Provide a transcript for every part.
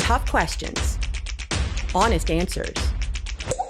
Tough questions, honest answers,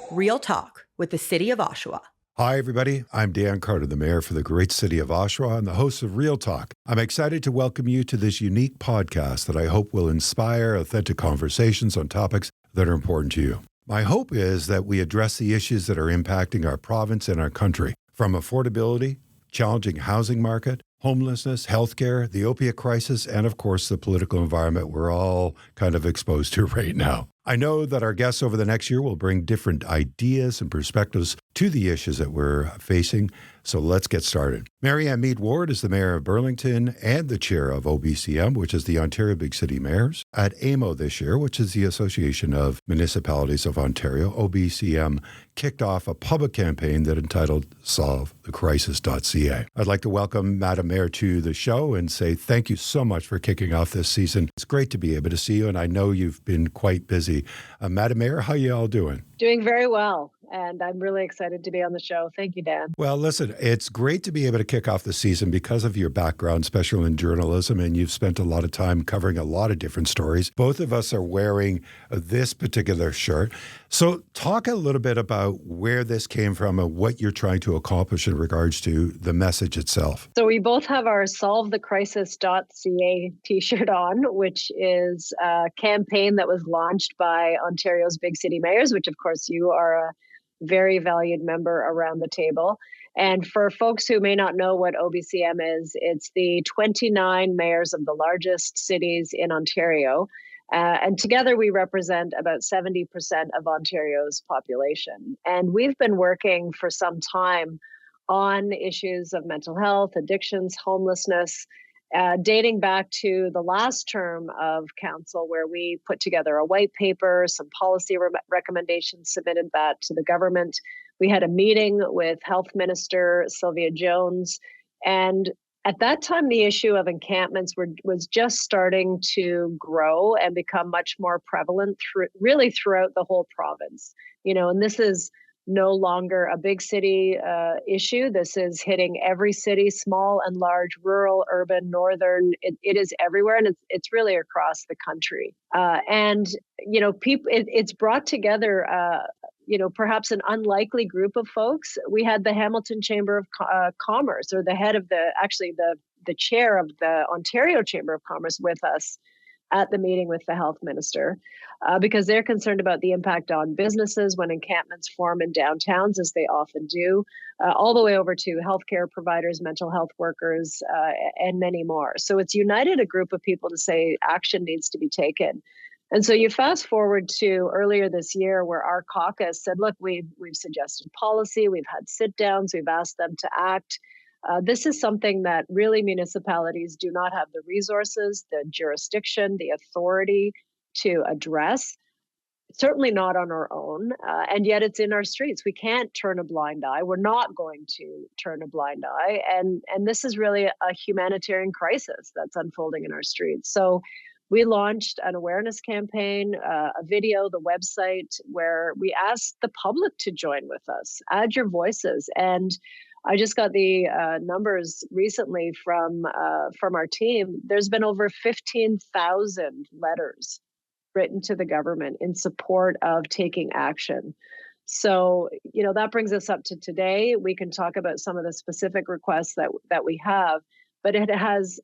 real talk with the City of Oshawa. Hi, everybody. I'm Dan Carter, the mayor for the great city of Oshawa and the host of Real Talk. I'm excited to welcome you to this unique podcast that I hope will inspire authentic conversations on topics that are important to you. My hope is that we address the issues that are impacting our province and our country, from affordability, challenging housing market, homelessness, healthcare, the opiate crisis, and of course, the political environment we're all kind of exposed to right now. I know that our guests over the next year will bring different ideas and perspectives to the issues that we're facing. So let's get started. Marianne Meed is the mayor of Burlington and the chair of OBCM, which is the Ontario Big City Mayors. At AMO this year, which is the Association of Municipalities of Ontario, OBCM kicked off a public campaign that entitled SolveTheCrisis.ca. I'd like to welcome Madam Mayor to the show and say thank you so much for kicking off this season. It's great to be able to see you, and I know you've been quite busy. Madam Mayor, how you all doing? Doing very well, and I'm really excited to be on the show. Thank you, Dan. Well, listen, it's great to be able to kick off the season because of your background, especially in journalism, and you've spent a lot of time covering a lot of different stories. Both of us are wearing this particular shirt. So talk a little bit about where this came from and what you're trying to accomplish in regards to the message itself. So we both have our SolveTheCrisis.ca t-shirt on, which is a campaign that was launched by Ontario's Big City Mayors, which of course you are a very valued member around the table. And for folks who may not know what OBCM is, it's the 29 mayors of the largest cities in Ontario. And together we represent about 70% of Ontario's population. And we've been working for some time on issues of mental health, addictions, homelessness, dating back to the last term of council, where we put together a white paper, some policy recommendations, submitted that to the government. We had a meeting with Health Minister Sylvia Jones, and at that time, the issue of encampments was just starting to grow and become much more prevalent really throughout the whole province. And this is no longer a big city issue. This is hitting every city, small and large, rural, urban, northern. It is everywhere, and it's really across the country. People. It's brought together. Perhaps an unlikely group of folks. We had the Hamilton Chamber of Commerce, or the head of the chair of the Ontario Chamber of Commerce, with us at the meeting with the health minister, because they're concerned about the impact on businesses when encampments form in downtowns, as they often do, all the way over to healthcare providers, mental health workers, and many more. So it's united a group of people to say action needs to be taken. And so you fast forward to earlier this year, where our caucus said, look, we've suggested policy, we've had sit downs, we've asked them to act. This is something that really municipalities do not have the resources, the jurisdiction, the authority to address, certainly not on our own. And yet it's in our streets. We can't turn a blind eye. We're not going to turn a blind eye. And this is really a humanitarian crisis that's unfolding in our streets. So we launched an awareness campaign, a video, the website, where we asked the public to join with us, add your voices. And I just got the numbers recently from our team. There's been over 15,000 letters written to the government in support of taking action. So, that brings us up to today. We can talk about some of the specific requests that we have, but it has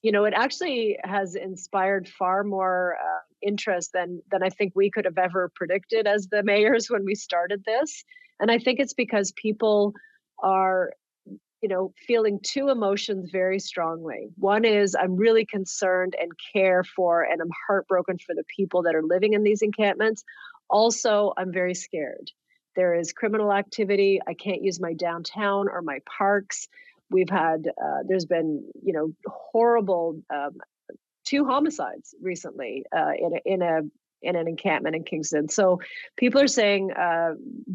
it actually has inspired far more interest than I think we could have ever predicted as the mayors when we started this. And I think it's because people are, feeling two emotions very strongly. One is, I'm really concerned and care for, and I'm heartbroken for the people that are living in these encampments. Also, I'm very scared. There is criminal activity. I can't use my downtown or my parks. We've had, there's been, horrible 2 homicides recently in an encampment in Kingston. So people are saying,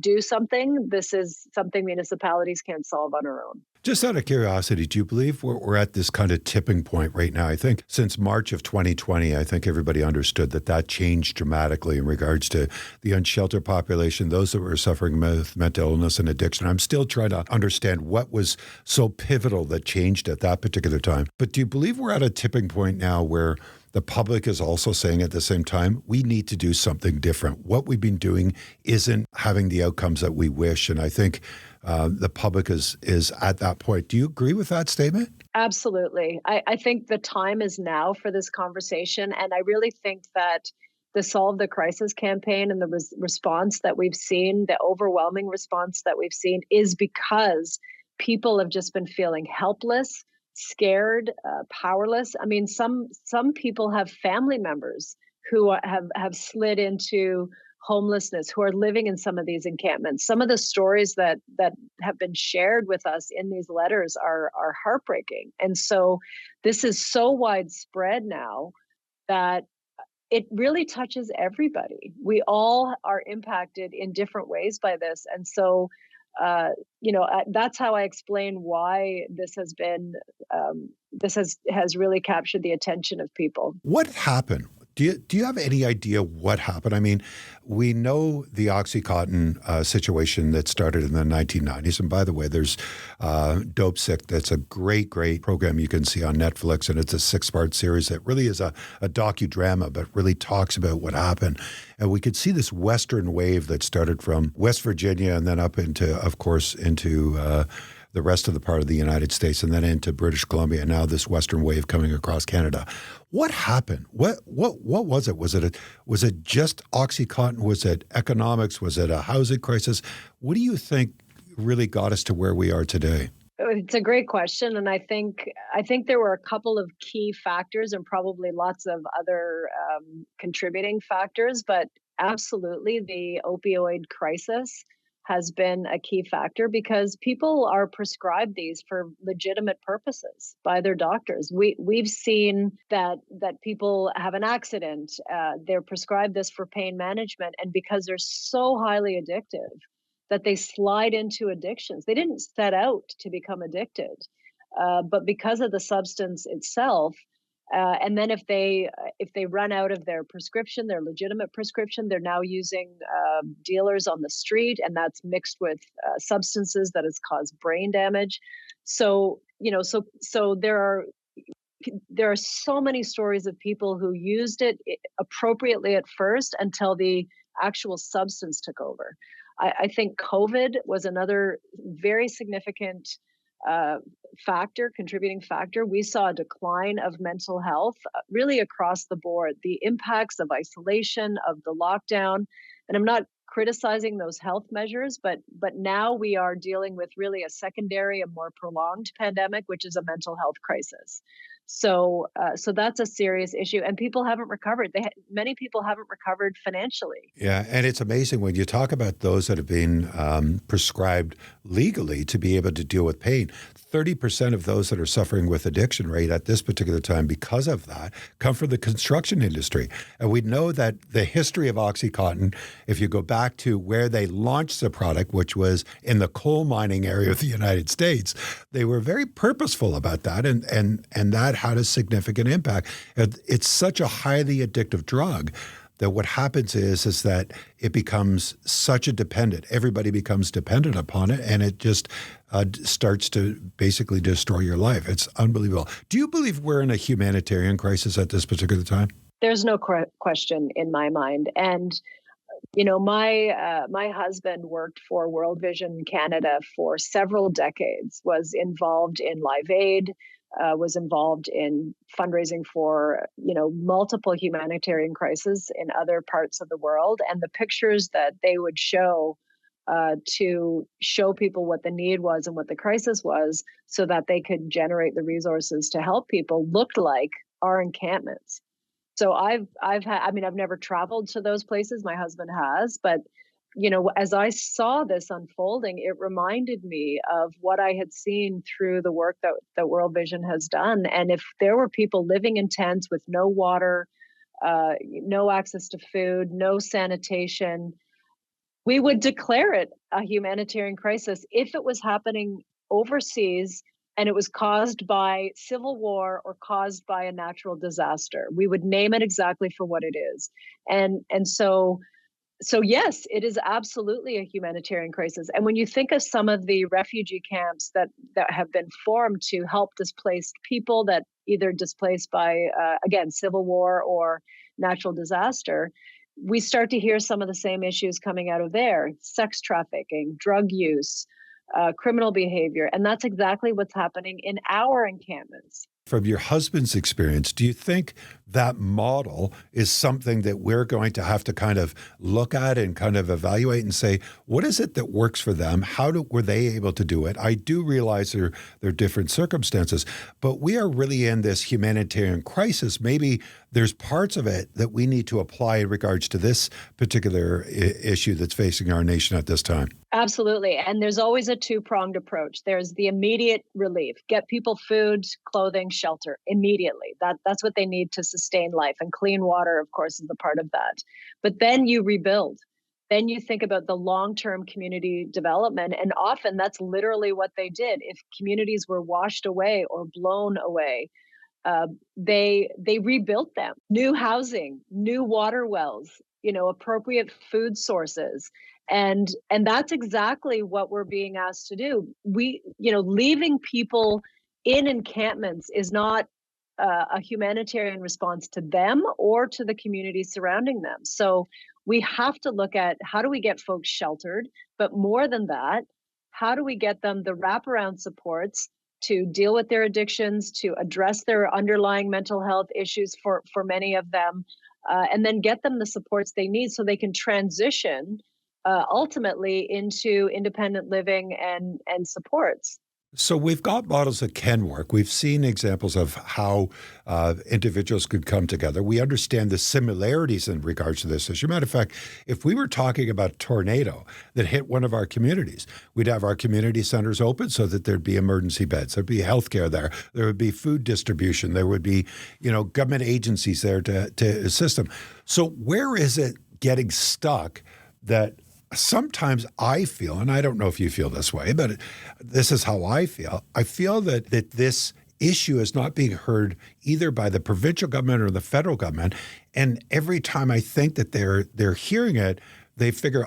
do something. This is something municipalities can't solve on their own. Just out of curiosity, do you believe we're at this kind of tipping point right now? I think since March of 2020, I think everybody understood that changed dramatically in regards to the unsheltered population, those that were suffering with mental illness and addiction. I'm still trying to understand what was so pivotal that changed at that particular time. But do you believe we're at a tipping point now where the public is also saying at the same time, we need to do something different. What we've been doing isn't having the outcomes that we wish. And I think the public is at that point. Do you agree with that statement? Absolutely. I think the time is now for this conversation. And I really think that the Solve the Crisis campaign and the response that we've seen, the overwhelming response that we've seen, is because people have just been feeling helpless, scared, powerless. I mean, some people have family members who have slid into homelessness, who are living in some of these encampments. Some of the stories that have been shared with us in these letters are heartbreaking. And so this is so widespread now that it really touches everybody. We all are impacted in different ways by this. And so, that's how I explain why this has been, this has really captured the attention of people. What happened? Do you have any idea what happened? I mean, we know the OxyContin situation that started in the 1990s. And by the way, there's Dope Sick. That's a great program you can see on Netflix. And it's a 6-part series that really is a docudrama, but really talks about what happened. And we could see this Western wave that started from West Virginia and then up into, of course, into the rest of the part of the United States and then into British Columbia. And now this Western wave coming across Canada. What happened? What was it? Was it just OxyContin? Was it economics? Was it a housing crisis? What do you think really got us to where we are today? It's a great question, and I think there were a couple of key factors, and probably lots of other contributing factors. But absolutely, the opioid crisis has been a key factor because people are prescribed these for legitimate purposes by their doctors. We've seen that people have an accident, they're prescribed this for pain management, and because they're so highly addictive that they slide into addictions. They didn't set out to become addicted, but because of the substance itself. And then if they run out of their prescription, their legitimate prescription, they're now using dealers on the street, and that's mixed with substances that has caused brain damage. So there are so many stories of people who used it appropriately at first until the actual substance took over. I think COVID was another very significant contributing factor. We saw a decline of mental health really across the board, the impacts of isolation, of the lockdown. And I'm not criticizing those health measures, but now we are dealing with really a secondary, a more prolonged pandemic, which is a mental health crisis. So that's a serious issue, and people haven't recovered. Many people haven't recovered financially. Yeah, and it's amazing when you talk about those that have been prescribed legally to be able to deal with pain. 30% of those that are suffering with addiction rate at this particular time because of that come from the construction industry. And we know that the history of OxyContin, if you go back to where they launched the product, which was in the coal mining area of the United States, they were very purposeful about that, and that had a significant impact. It's such a highly addictive drug that what happens is that it becomes such a dependent. Everybody becomes dependent upon it, and it just starts to basically destroy your life. It's unbelievable. Do you believe we're in a humanitarian crisis at this particular time? There's no question in my mind. And my husband worked for World Vision Canada for several decades, was involved in Live Aid, was involved in fundraising for, multiple humanitarian crises in other parts of the world. And the pictures that they would show to show people what the need was and what the crisis was so that they could generate the resources to help people looked like our encampments. So I've never traveled to those places. My husband has, but as I saw this unfolding, it reminded me of what I had seen through the work that World Vision has done. And if there were people living in tents with no water, no access to food, no sanitation, we would declare it a humanitarian crisis if it was happening overseas and it was caused by civil war or caused by a natural disaster. We would name it exactly for what it is. So yes, it is absolutely a humanitarian crisis. And when you think of some of the refugee camps that have been formed to help displaced people that either displaced by, again, civil war or natural disaster, we start to hear some of the same issues coming out of there: sex trafficking, drug use, criminal behavior. And that's exactly what's happening in our encampments. From your husband's experience, do you think that model is something that we're going to have to kind of look at and kind of evaluate and say, what is it that works for them? Were they able to do it? I do realize there are different circumstances, but we are really in this humanitarian crisis. Maybe there's parts of it that we need to apply in regards to this particular issue that's facing our nation at this time. Absolutely. And there's always a two-pronged approach. There's the immediate relief: get people food, clothing, shelter immediately. That's what they need to sustain life. And clean water, of course, is the part of that. But then you rebuild. Then you think about the long-term community development. And often that's literally what they did. If communities were washed away or blown away, they rebuilt them. New housing, new water wells, appropriate food sources. And that's exactly what we're being asked to do. Leaving people in encampments is not a humanitarian response to them or to the communities surrounding them. So we have to look at, how do we get folks sheltered? But more than that, how do we get them the wraparound supports to deal with their addictions, to address their underlying mental health issues for many of them, and then get them the supports they need so they can transition ultimately into independent living and supports. So we've got models that can work. We've seen examples of how individuals could come together. We understand the similarities in regards to this. As a matter of fact, if we were talking about a tornado that hit one of our communities, we'd have our community centers open so that there'd be emergency beds, there'd be healthcare there, there would be food distribution, there would be, government agencies there to assist them. So where is it getting stuck that sometimes I feel, and I don't know if you feel this way, but this is how I feel. I feel that this issue is not being heard either by the provincial government or the federal government. And every time I think that they're hearing it, they figure,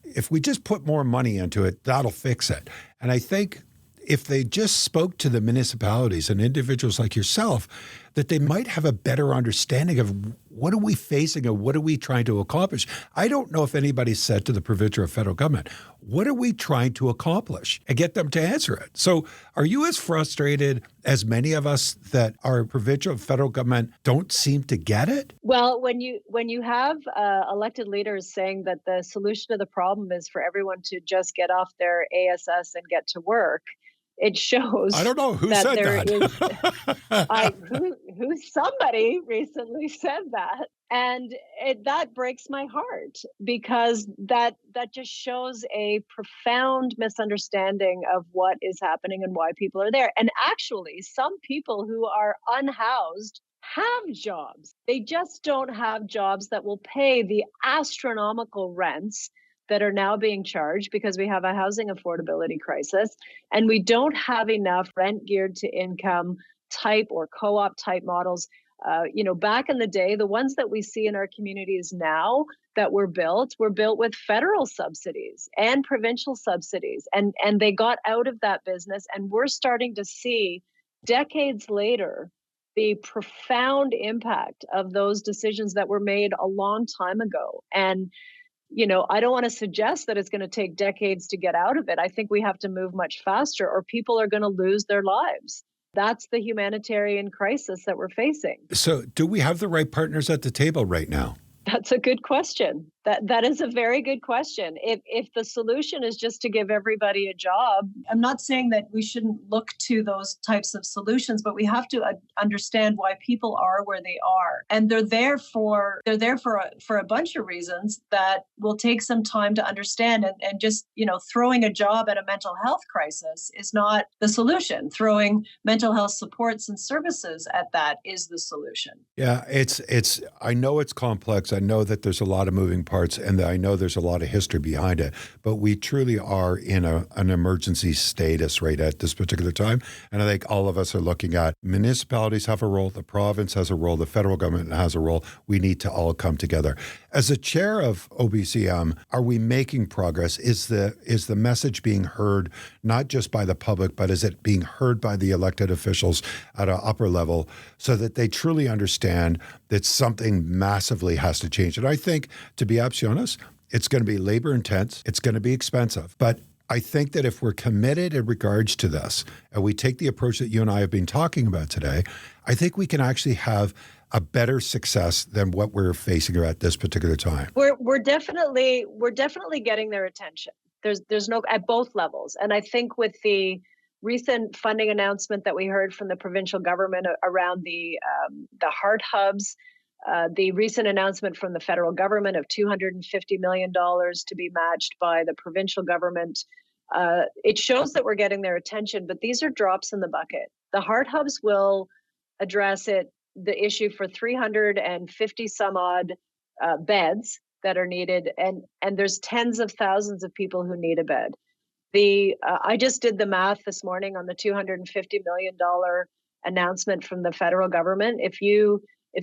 if we just put more money into it, that'll fix it. And I think if they just spoke to the municipalities and individuals like yourself, that they might have a better understanding of what are we facing and what are we trying to accomplish. I don't know if anybody said to the provincial or federal government, what are we trying to accomplish, and get them to answer it. So are you as frustrated as many of us that our provincial and federal government don't seem to get it? Well, when you have elected leaders saying that the solution to the problem is for everyone to just get off their ASS and get to work, it shows. I don't know who that said there that. Somebody recently said that, and that breaks my heart, because that just shows a profound misunderstanding of what is happening and why people are there. And actually, some people who are unhoused have jobs. They just don't have jobs that will pay the astronomical rents that are now being charged, because we have a housing affordability crisis, and we don't have enough rent geared to income type or co-op type models. Back in the day, the ones that we see in our communities now that were built with federal subsidies and provincial subsidies, and they got out of that business. And we're starting to see, decades later, the profound impact of those decisions that were made a long time ago. And I don't want to suggest that it's going to take decades to get out of it. I think we have to move much faster, or people are going to lose their lives. That's the humanitarian crisis that we're facing. So do we have the right partners at the table right now? That's a good question. That is a very good question. If the solution is just to give everybody a job, I'm not saying that we shouldn't look to those types of solutions, but we have to understand why people are where they are, and they're there for a bunch of reasons that will take some time to understand. And just throwing a job at a mental health crisis is not the solution. Throwing mental health supports and services at that is the solution. Yeah, it's. I know it's complex. I know that there's a lot of moving parts. parts, and I know there's a lot of history behind it, but we truly are in an emergency status right at this particular time. And I think all of us are looking at municipalities have a role, the province has a role, the federal government has a role. We need to all come together. As a chair of OBCM, are we making progress? Is the message being heard not just by the public, but is it being heard by the elected officials at an upper level so that they truly understand that something massively has to change? And I think, to be absolutely honest, it's going to be labor intense. It's going to be expensive. But I think that if we're committed in regards to this and we take the approach that you and I have been talking about today, I think we can actually have a better success than what we're facing at this particular time. We're definitely getting their attention. There's no, at both levels. And I think with the recent funding announcement that we heard from the provincial government around the heart hubs, the recent announcement from the federal government of $250 million to be matched by the provincial government, it shows that we're getting their attention, but these are drops in the bucket. The heart hubs will address the issue for 350 some odd beds that are needed, and there's tens of thousands of people who need a bed. I just did the math this morning on the $250 million announcement from the federal government. If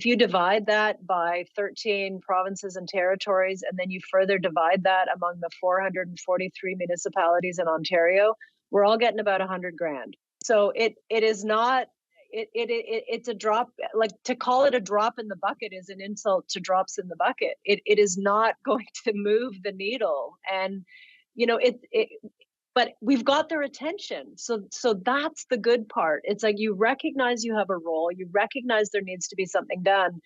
you divide that by 13 provinces and territories, and then you further divide that among the 443 municipalities in Ontario, we're all getting about $100,000. So it is not. It's a drop. Like, to call it a drop in the bucket is an insult to drops in the bucket. It is not going to move the needle, and but we've got their attention. So that's the good part. It's like you recognize you have a role, you recognize there needs to be something done.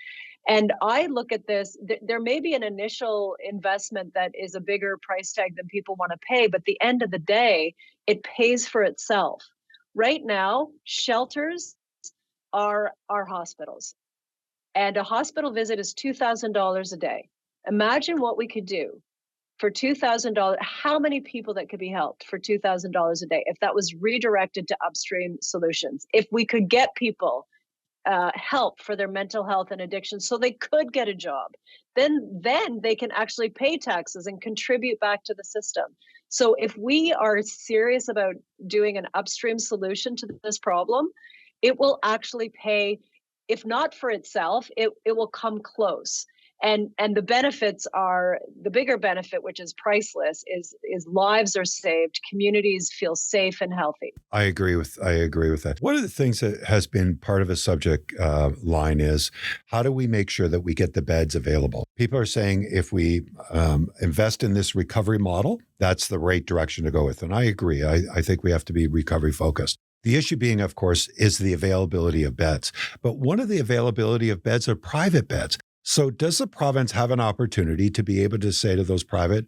And I look at this, there may be an initial investment that is a bigger price tag than people want to pay, but at the end of the day, it pays for itself. Right now, shelters are hospitals. And a hospital visit is $2,000 a day. Imagine what we could do for $2,000, how many people that could be helped for $2,000 a day if that was redirected to upstream solutions. If we could get people help for their mental health and addiction so they could get a job, then they can actually pay taxes and contribute back to the system. So if we are serious about doing an upstream solution to this problem, it will actually pay, if not for itself, it will come close. And the benefits are, the bigger benefit, which is priceless, is lives are saved, communities feel safe and healthy. I agree with that. One of the things that has been part of a subject line is, how do we make sure that we get the beds available? People are saying if we invest in this recovery model, that's the right direction to go with. And I agree. I think we have to be recovery focused. The issue being, of course, is the availability of beds. But one of the availability of beds are private beds. So does the province have an opportunity to be able to say to those private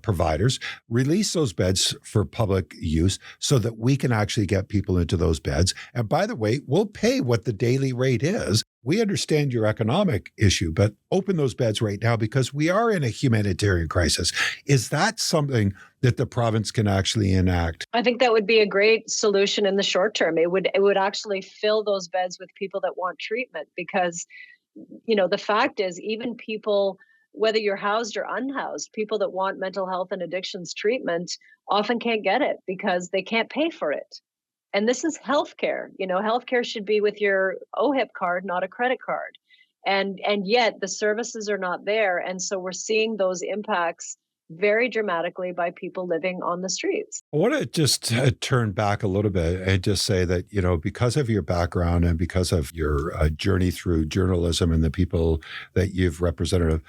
providers, release those beds for public use so that we can actually get people into those beds? And by the way, we'll pay what the daily rate is. We understand your economic issue, but open those beds right now because we are in a humanitarian crisis. Is that something that the province can actually enact? I think that would be a great solution in the short term. It would actually fill those beds with people that want treatment, because the fact is, even people, whether you're housed or unhoused, people that want mental health and addictions treatment often can't get it because they can't pay for it. And this is healthcare. Healthcare should be with your OHIP card, not a credit card. And yet the services are not there. And so we're seeing those impacts very dramatically by people living on the streets. I want to just turn back a little bit and just say that, because of your background and because of your journey through journalism and the people that you've represented,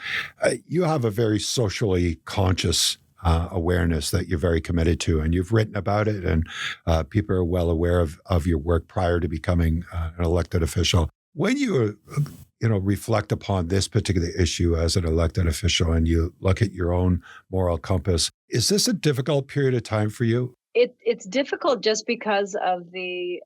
you have a very socially conscious awareness that you're very committed to, and you've written about it, and people are well aware of your work prior to becoming an elected official. When you reflect upon this particular issue as an elected official and you look at your own moral compass, is this a difficult period of time for you? It's difficult just because of the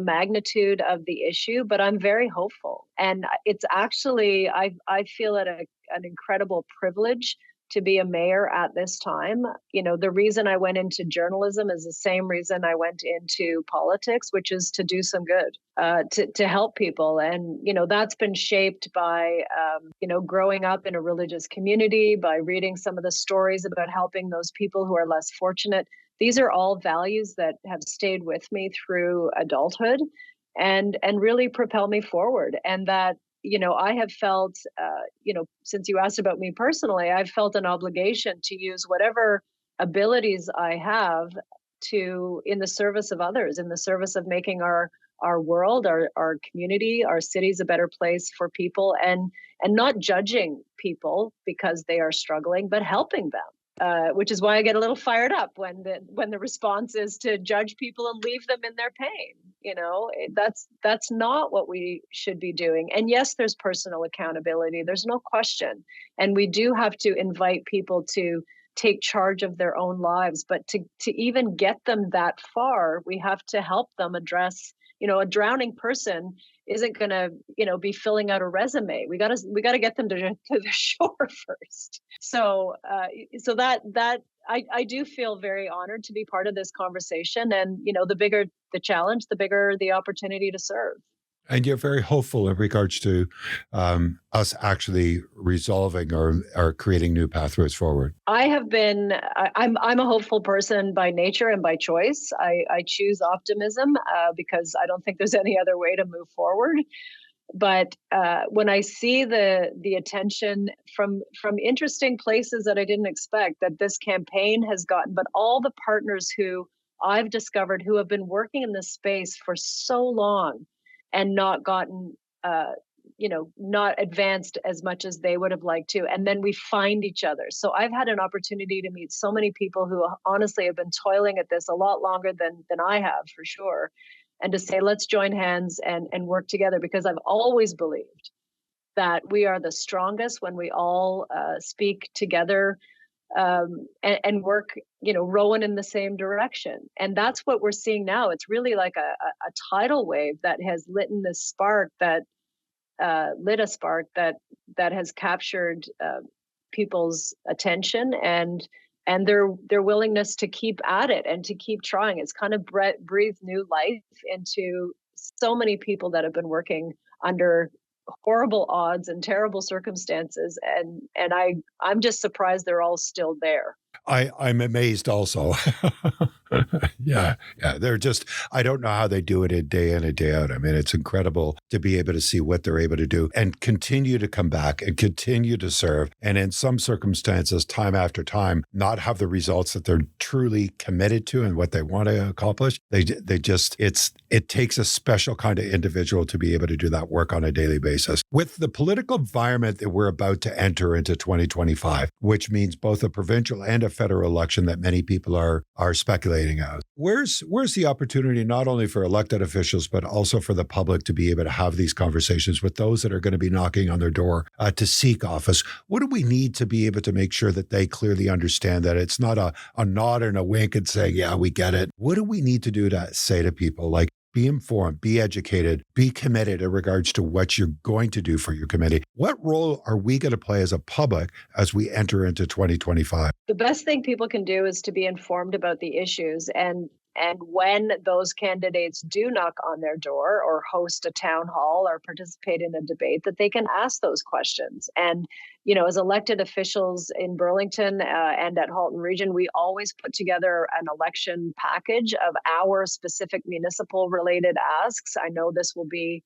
magnitude of the issue, but I'm very hopeful. And it's actually, I feel it an incredible privilege to be a mayor at this time. The reason I went into journalism is the same reason I went into politics, which is to do some good, to help people. And, that's been shaped by, growing up in a religious community, by reading some of the stories about helping those people who are less fortunate. These are all values that have stayed with me through adulthood and really propel me forward. And that, I have felt, since you asked about me personally, I've felt an obligation to use whatever abilities I have in the service of others, in the service of making our world, our community, our cities a better place for people, and not judging people because they are struggling, but helping them. Which is why I get a little fired up when the response is to judge people and leave them in their pain. That's not what we should be doing. And yes, there's personal accountability. There's no question. And we do have to invite people to take charge of their own lives. But to even get them that far, we have to help them address, a drowning person isn't going to, be filling out a resume. We got to get them to the shore first. So that I do feel very honored to be part of this conversation. And, the bigger the challenge, the bigger the opportunity to serve. And you're very hopeful in regards to us actually resolving or creating new pathways forward. I'm a hopeful person by nature and by choice. I choose optimism because I don't think there's any other way to move forward. But when I see the attention from interesting places that I didn't expect that this campaign has gotten, but all the partners who I've discovered who have been working in this space for so long and not gotten, not advanced as much as they would have liked to. And then we find each other. So I've had an opportunity to meet so many people who honestly have been toiling at this a lot longer than I have, for sure. And to say, let's join hands and work together, because I've always believed that we are the strongest when we all speak together and work, rowing in the same direction. And that's what we're seeing now. It's really like a tidal wave that has lit a spark that has captured people's attention and their willingness to keep at it and to keep trying. It's kind of breathed new life into so many people that have been working under horrible odds and terrible circumstances, and I'm just surprised they're all still there. I'm amazed also. Yeah. They're just, I don't know how they do it day in and day out. I mean, it's incredible to be able to see what they're able to do and continue to come back and continue to serve. And in some circumstances, time after time, not have the results that they're truly committed to and what they want to accomplish. It takes a special kind of individual to be able to do that work on a daily basis. With the political environment that we're about to enter into 2025, which means both a provincial and a federal election that many people are speculating out. Where's the opportunity not only for elected officials, but also for the public to be able to have these conversations with those that are going to be knocking on their door to seek office? What do we need to be able to make sure that they clearly understand that it's not a nod and a wink and saying, yeah, we get it? What do we need to do to say to people like, be informed, be educated, be committed in regards to what you're going to do for your committee? What role are we going to play as a public as we enter into 2025? The best thing people can do is to be informed about the issues. And when those candidates do knock on their door or host a town hall or participate in a debate, that they can ask those questions. And, as elected officials in Burlington and at Halton Region, we always put together an election package of our specific municipal related asks. I know this will be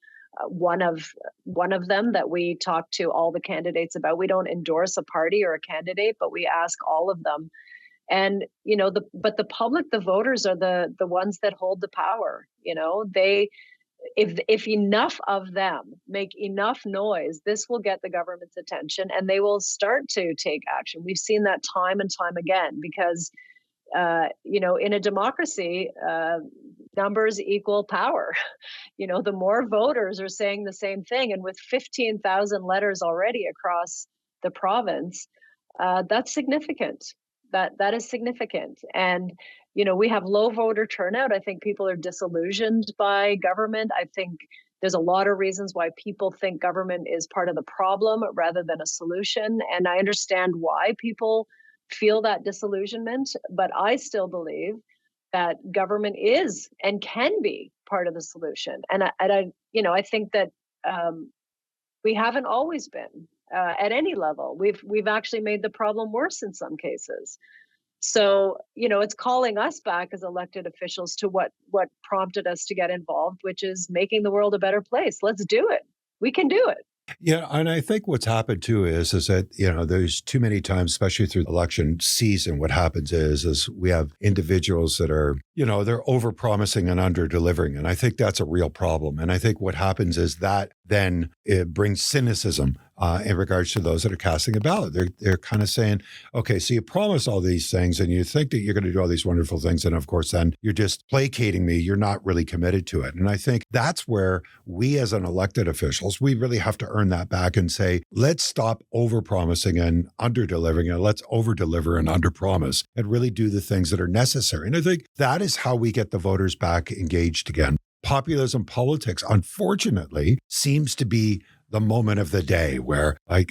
one of them that we talk to all the candidates about. We don't endorse a party or a candidate, but we ask all of them. And, but the public, the voters are the ones that hold the power. If enough of them make enough noise, this will get the government's attention and they will start to take action. We've seen that time and time again because, in a democracy, numbers equal power. The more voters are saying the same thing. And with 15,000 letters already across the province, that's significant. That is significant. And, we have low voter turnout. I think people are disillusioned by government. I think There's a lot of reasons why people think government is part of the problem rather than a solution. And I understand why people feel that disillusionment, but I still believe that government is and can be part of the solution. And I think that we haven't always been at any level. We've actually made the problem worse in some cases. So, it's calling us back as elected officials to what prompted us to get involved, which is making the world a better place. Let's do it. We can do it. Yeah, and I think what's happened too is that, there's too many times, especially through election season, what happens is we have individuals that are, they're over-promising and under-delivering. And I think that's a real problem. And I think what happens is that then it brings cynicism in regards to those that are casting a ballot. They're kind of saying, okay, so you promise all these things and you think that you're going to do all these wonderful things. And of course, then you're just placating me. You're not really committed to it. And I think that's where we as an elected officials, we really have to earn that back and say, let's stop over-promising and under-delivering, and let's over-deliver and under-promise and really do the things that are necessary. And I think that is how we get the voters back engaged again. Populism politics, unfortunately, seems to be the moment of the day where we're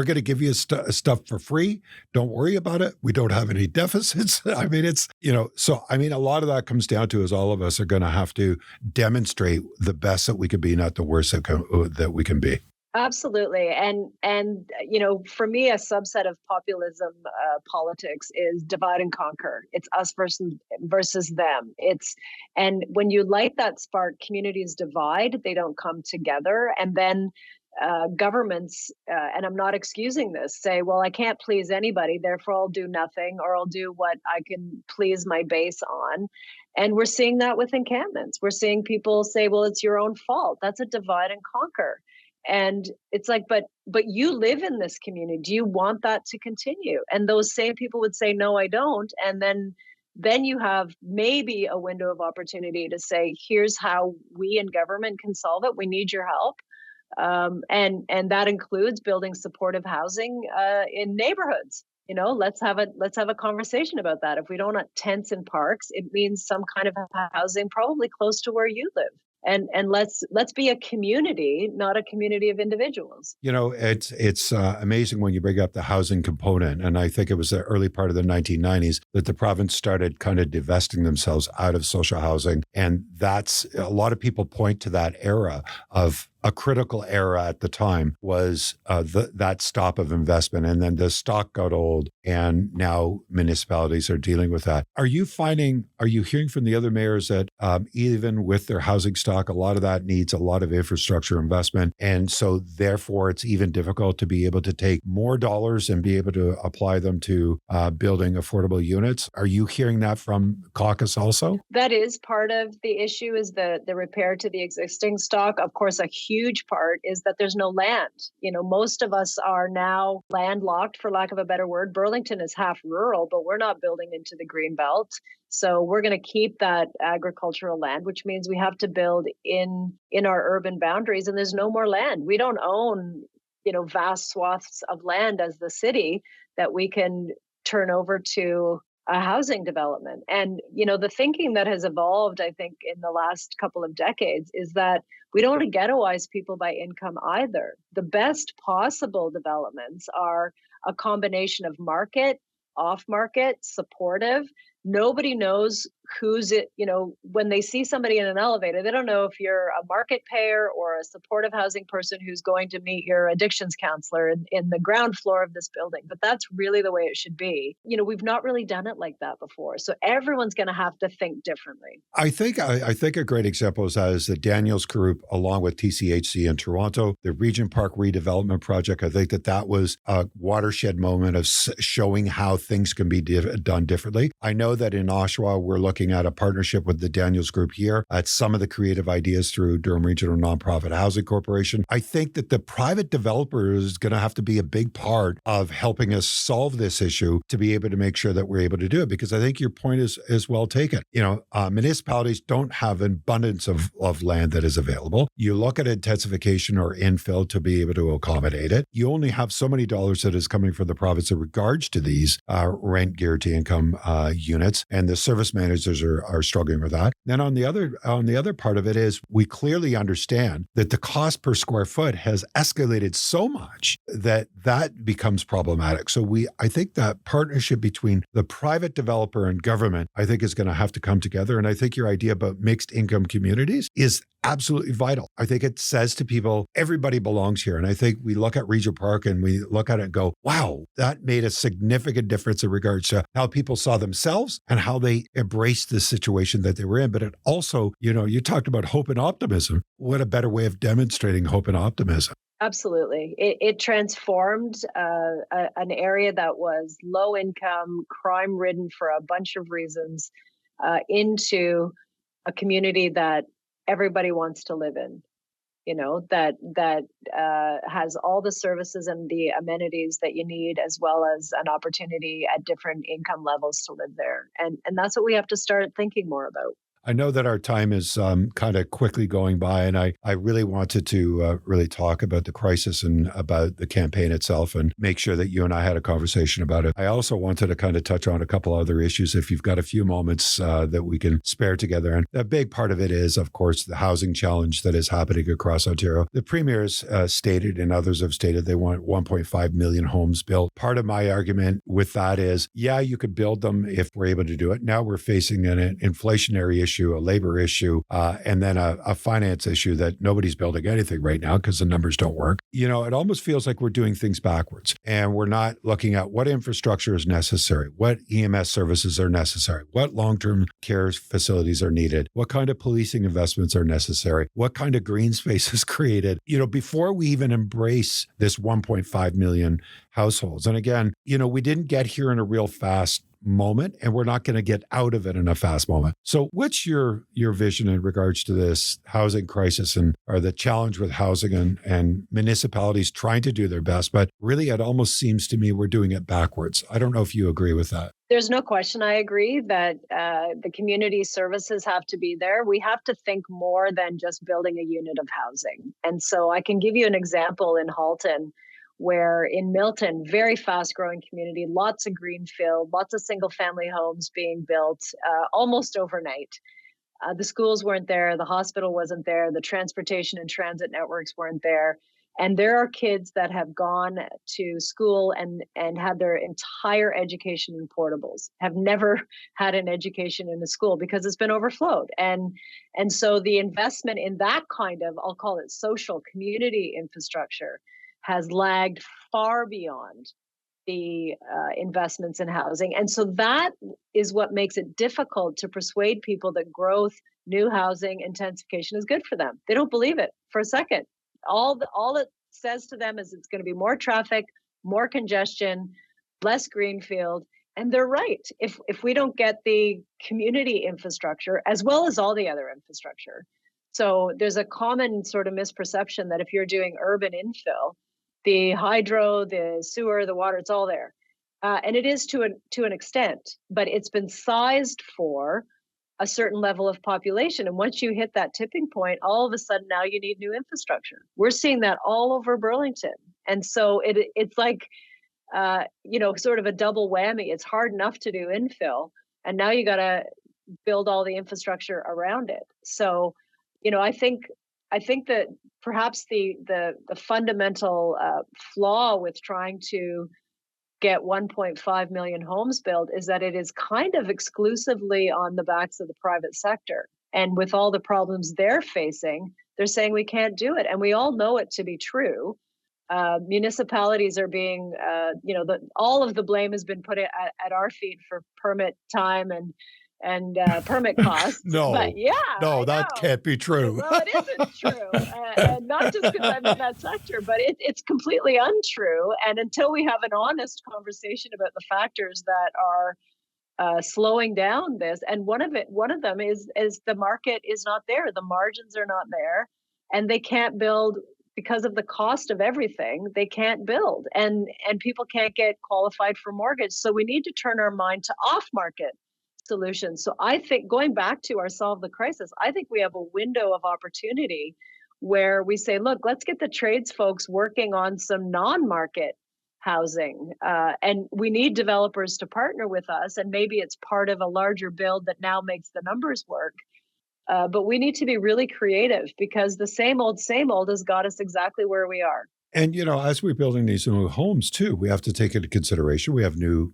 going to give you stuff for free. Don't worry about it. We don't have any deficits. I mean, a lot of that comes down to is all of us are going to have to demonstrate the best that we can be, not the worst that we can be. Absolutely. And for me, a subset of populism politics is divide and conquer. It's us versus them. And when you light that spark, communities divide, they don't come together. And then governments, and I'm not excusing this, say, well, I can't please anybody, therefore I'll do nothing, or I'll do what I can please my base on. And we're seeing that with encampments. We're seeing people say, well, it's your own fault. That's a divide and conquer. And it's like, but you live in this community. Do you want that to continue? And those same people would say, no, I don't. And then you have maybe a window of opportunity to say, here's how we in government can solve it. We need your help. And that includes building supportive housing in neighborhoods. Let's have a conversation about that. If we don't have tents in parks, it means some kind of housing probably close to where you live. And let's be a community, not a community of individuals. It's amazing when you bring up the housing component. And I think it was the early part of the 1990s that the province started kind of divesting themselves out of social housing. And that's a lot of people point to that era of a critical era at the time was that stop of investment. And then the stock got old and now municipalities are dealing with that. Are you hearing from the other mayors that even with their housing stock, a lot of that needs a lot of infrastructure investment. And so therefore it's even difficult to be able to take more dollars and be able to apply them to building affordable units? Are you hearing that from caucus also? That is part of the issue, is the repair to the existing stock. Of course, a huge part is that there's no land. Most of us are now landlocked, for lack of a better word. Burlington is half rural, but we're not building into the green belt. So we're going to keep that agricultural land, which means we have to build in our urban boundaries, and there's no more land. We don't own, vast swaths of land as the city that we can turn over to a housing development. And, the thinking that has evolved, I think, in the last couple of decades is that we don't want to ghettoize people by income either. The best possible developments are a combination of market, off-market, supportive. Nobody knows who's it, when they see somebody in an elevator, they don't know if you're a market payer or a supportive housing person who's going to meet your addictions counselor in the ground floor of this building. But that's really the way it should be. We've not really done it like that before. So everyone's going to have to think differently. I think a great example is the Daniels Group, along with TCHC in Toronto, the Regent Park redevelopment project. I think that was a watershed moment of showing how things can be done differently. I know that in Oshawa, we're looking at a partnership with the Daniels Group here at some of the creative ideas through Durham Regional Nonprofit Housing Corporation. I think that the private developer is going to have to be a big part of helping us solve this issue to be able to make sure that we're able to do it, because I think your point is well taken. Municipalities don't have an abundance of land that is available. You look at intensification or infill to be able to accommodate it. You only have so many dollars that is coming from the province in regards to these rent guarantee income units, and the service managers sponsors are struggling with that. Then on the other part of it is we clearly understand that the cost per square foot has escalated so much that becomes problematic. So I think that partnership between the private developer and government, I think, is going to have to come together. And I think your idea about mixed income communities is absolutely vital. I think it says to people, everybody belongs here. And I think we look at Regent Park and we look at it and go, wow, that made a significant difference in regards to how people saw themselves and how they embraced the situation that they were in. But it also, you talked about hope and optimism. What a better way of demonstrating hope and optimism. Absolutely. It transformed an area that was low income, crime ridden for a bunch of reasons into a community that everybody wants to live in, that has all the services and the amenities that you need, as well as an opportunity at different income levels to live there. And that's what we have to start thinking more about. I know that our time is kind of quickly going by, and I really wanted to really talk about the crisis and about the campaign itself and make sure that you and I had a conversation about it. I also wanted to kind of touch on a couple other issues if you've got a few moments that we can spare together. And a big part of it is, of course, the housing challenge that is happening across Ontario. The Premier's stated, and others have stated, they want 1.5 million homes built. Part of my argument with that is, yeah, you could build them if we're able to do it. Now we're facing an inflationary issue, a labor issue, and then a finance issue that nobody's building anything right now because the numbers don't work. It almost feels like we're doing things backwards, and we're not looking at what infrastructure is necessary, what EMS services are necessary, what long-term care facilities are needed, what kind of policing investments are necessary, what kind of green space is created, before we even embrace this 1.5 million households. And again, we didn't get here in a real fast moment, and we're not going to get out of it in a fast moment. So what's your vision in regards to this housing crisis or the challenge with housing and municipalities trying to do their best, but really it almost seems to me we're doing it backwards. I don't know if you agree with that. There's no question I agree that the community services have to be there. We have to think more than just building a unit of housing. And so I can give you an example in Halton, where in Milton, very fast growing community, lots of greenfield, lots of single family homes being built almost overnight. The schools weren't there, the hospital wasn't there, the transportation and transit networks weren't there. And there are kids that have gone to school and had their entire education in portables, have never had an education in a school because it's been overflowed. And so the investment in that kind of, I'll call it social community infrastructure, has lagged far beyond the investments in housing. And so that is what makes it difficult to persuade people that growth, new housing, intensification is good for them. They don't believe it for a second. All it says to them is it's going to be more traffic, more congestion, less greenfield. And they're right. If we don't get the community infrastructure, as well as all the other infrastructure. So there's a common sort of misperception that if you're doing urban infill, the hydro, the sewer, the water, it's all there. And it is to an extent, but it's been sized for a certain level of population. And once you hit that tipping point, all of a sudden now you need new infrastructure. We're seeing that all over Burlington. And so it's like, sort of a double whammy. It's hard enough to do infill, and now you got to build all the infrastructure around it. So, I think that perhaps the fundamental flaw with trying to get 1.5 million homes built is that it is kind of exclusively on the backs of the private sector. And with all the problems they're facing, they're saying we can't do it. And we all know it to be true. Municipalities are being, all of the blame has been put at our feet for permit time and permit costs. No, but yeah, no, that can't be true. Well, it isn't true, and not just because I'm in that sector, but it's completely untrue. And until we have an honest conversation about the factors that are slowing down this, and one of them is the market is not there, the margins are not there, and they can't build because of the cost of everything. They can't build, and people can't get qualified for mortgage. So we need to turn our mind to off-market solutions. So I think, going back to our solve the crisis, I think we have a window of opportunity where we say, look, let's get the trades folks working on some non-market housing. And we need developers to partner with us. And maybe it's part of a larger build that now makes the numbers work. But we need to be really creative because the same old has got us exactly where we are. And, as we're building these new homes, too, we have to take into consideration we have new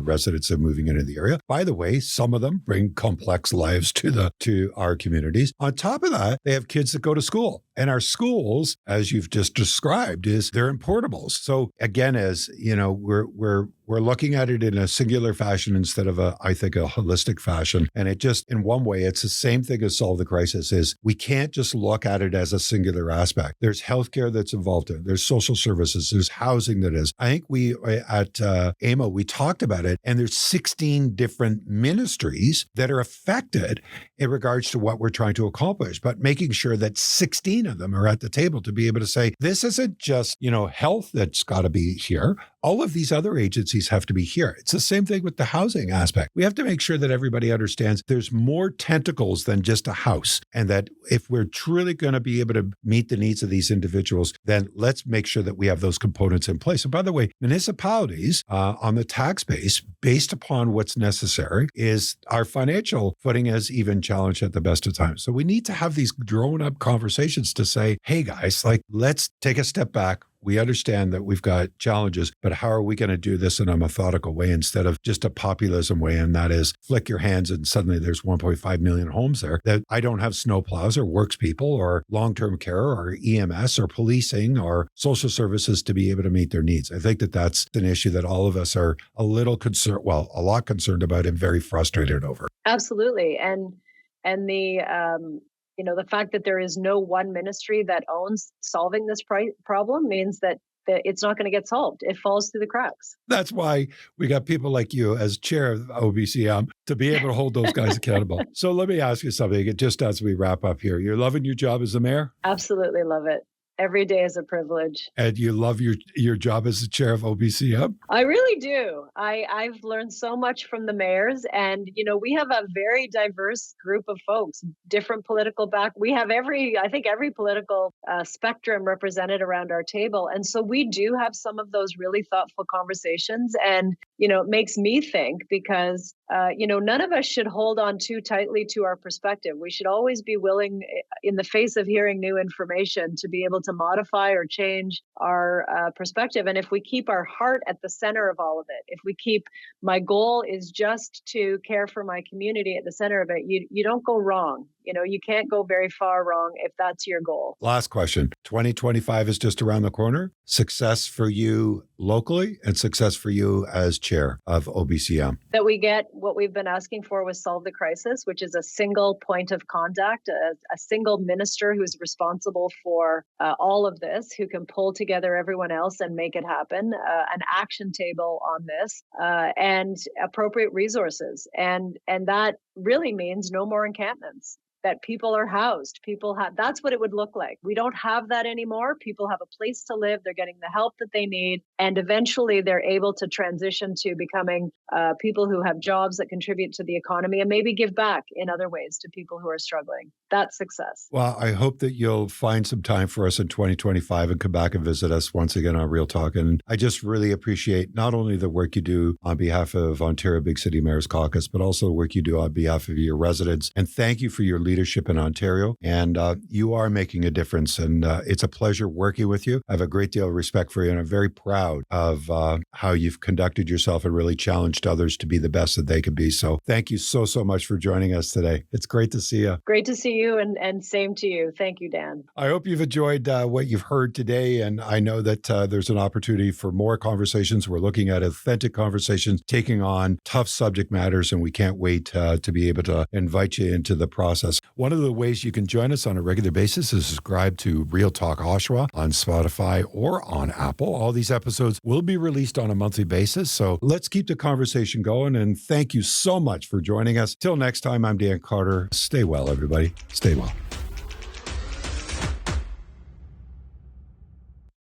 residents that are moving into the area. By the way, some of them bring complex lives to our communities. On top of that, they have kids that go to school. And our schools, as you've just described, they're in portables. So again, as we're looking at it in a singular fashion instead of I think a holistic fashion. And it just, in one way, it's the same thing as solve the crisis is we can't just look at it as a singular aspect. There's healthcare that's involved in it. There's social services. There's housing that is. I think we at AMO, we talked about it, and there's 16 different ministries that are affected in regards to what we're trying to accomplish, but making sure that 16 of them are at the table to be able to say, this isn't just, health that's got to be here. All of these other agencies have to be here. It's the same thing with the housing aspect. We have to make sure that everybody understands there's more tentacles than just a house. And that if we're truly going to be able to meet the needs of these individuals, then let's make sure that we have those components in place. And by the way, municipalities on the tax base, based upon what's necessary, is our financial footing is even challenged at the best of times. So we need to have these grown-up conversations to say, hey guys, let's take a step back. We understand that we've got challenges, but how are we going to do this in a methodical way instead of just a populism way? And that is flick your hands and suddenly there's 1.5 million homes there that I don't have snowplows or works people or long-term care or EMS or policing or social services to be able to meet their needs. I think that that's an issue that all of us are a little concerned, a lot concerned about and very frustrated over. Absolutely. And the fact that there is no one ministry that owns solving this problem means that it's not going to get solved. It falls through the cracks. That's why we got people like you as chair of OBCM to be able to hold those guys accountable. So let me ask you something, just as we wrap up here. You're loving your job as the mayor? Absolutely love it. Every day is a privilege. And you love your job as the chair of OBCM? I really do. I've learned so much from the mayors. And, we have a very diverse group of folks, different political we have every political spectrum represented around our table. And so we do have some of those really thoughtful conversations. And, it makes me think because, none of us should hold on too tightly to our perspective. We should always be willing, in the face of hearing new information, to be able to modify or change our perspective. And if we keep our heart at the center of all of it, if we keep my goal is just to care for my community at the center of it, you don't go wrong. You can't go very far wrong if that's your goal. Last question. 2025 is just around the corner. Success for you locally and success for you as chair of OBCM. That we get what we've been asking for with Solve the Crisis, which is a single point of contact, a single minister who's responsible for all of this, who can pull together everyone else and make it happen, an action table on this, and appropriate resources. And that really means no more encampments. That people are housed. That's what it would look like. We don't have that anymore. People have a place to live. They're getting the help that they need. And eventually they're able to transition to becoming people who have jobs that contribute to the economy and maybe give back in other ways to people who are struggling. That's success. Well, I hope that you'll find some time for us in 2025 and come back and visit us once again on Real Talk. And I just really appreciate not only the work you do on behalf of Ontario Big City Mayors Caucus, but also the work you do on behalf of your residents. And thank you for your leadership in Ontario. And you are making a difference. And it's a pleasure working with you. I have a great deal of respect for you. And I'm very proud of how you've conducted yourself and really challenged others to be the best that they can be. So thank you so much for joining us today. It's great to see you. Great to see you and same to you. Thank you, Dan. I hope you've enjoyed what you've heard today. And I know that there's an opportunity for more conversations. We're looking at authentic conversations, taking on tough subject matters, and we can't wait to be able to invite you into the process. One of the ways you can join us on a regular basis is subscribe to Real Talk Oshawa on Spotify or on Apple. All these episodes will be released on a monthly basis. So let's keep the conversation going. And thank you so much for joining us. Till next time, I'm Dan Carter. Stay well, everybody. Stay well.